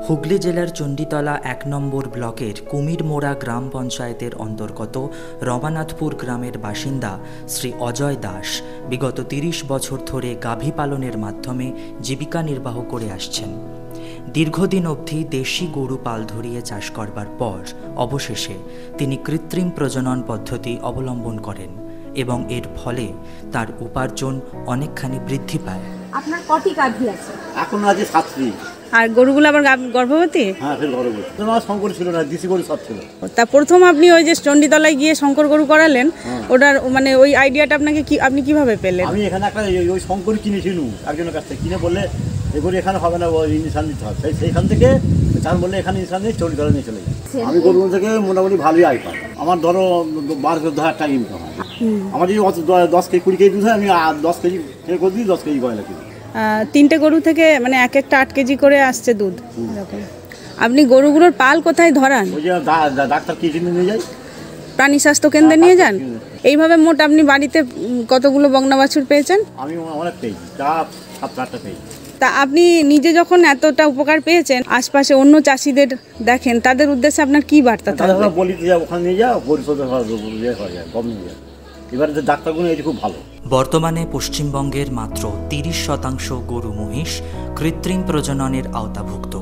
হুগলি জেলার চণ্ডীতলা ১ নম্বর ব্লকের কুমিরমোড়া গ্রাম পঞ্চায়েতের অন্তর্গত রমানাথপুর গ্রামের বাসিন্দা শ্রী অজয় দাস বিগত ৩০ বছর ধরে গাভী পালনের মাধ্যমে জীবিকা নির্বাহ করে আসছেন। দীর্ঘদিন অবধি দেশি গরু পাল ধরিয়ে চাষ করবার পর অবশেষে তিনি কৃত্রিম প্রজনন পদ্ধতি অবলম্বন করেন এবং এর ফলে তার উপার্জন অনেকখানি বৃদ্ধি পায়। আপনার কটি গাভী আছে? এখন আছে 7টি। আর গরুগুলো আবার গর্ভবতী? হ্যাঁ, ফের গর্ভবতী। তোমার শঙ্কর ছিল না, দেশি গরু সব ছিল। তা প্রথম আপনি ওই যে চণ্ডীতলায় গিয়ে শঙ্কর গরু করালেন, ওটার মানে ওই আইডিয়াটা আপনি কিভাবে পেলেন? আমি এখানে একটা ওই শঙ্কর কিনেছিল একজনের কাছ থেকে, কিনে বললে এই গরু এখানে হবে না, ওই ইনসান দিতে হবে। সেইখান থেকে চান বললে এখানে ইনসান দিয়ে চণ্ডীতলা নিয়ে চলে যায়। আমি গরুগুলো থেকে মোটামুটি ভালোই আয় পাই। আমার ধরো 12-14 টাকা ইনকাম হয়। আমার যদি 10 কেজি 20 কেজি দুধ হয়, আমি 10 কেজি করে দিই, 10 কেজি গয়লা কিনি। 3টে গরু থেকে মানে এক একটা 8 কেজি করে আসছে দুধ। আপনি গরুগুলোর পাল কোথায় ধরান? ওই যে ডাক্তার কিনে নিয়ে যায়, প্রাণী স্বাস্থ্য কেন্দ্রে নিয়ে যান। এইভাবে মোট আপনি বাড়িতে কতগুলো বকনা বাছুর পেয়েছেন? আমি অনেক পেয়েছি, 7-8টা পেয়েছি। তা আপনি নিজে যখন এতটা উপকার পেয়েছেন, আশপাশে অন্য চাষিদের দেখেন, তাদের উদ্দেশ্যে আপনার কি বার্তা থাকবে? বলি যে ওখানে নিয়ে যাও, পরিশোধ কম নিয়ে যাও। এবারে যে ডাক্তারগুলো এটি খুব ভালো। বর্তমানে পশ্চিমবঙ্গের মাত্র 30% গরু মহিষ কৃত্রিম প্রজননের আওতাভুক্ত।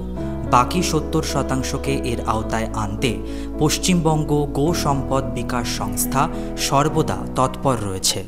বাকি 70%কে এর আওতায় আনতে পশ্চিমবঙ্গ গো সম্পদ বিকাশ সংস্থা সর্বদা তৎপর রয়েছে।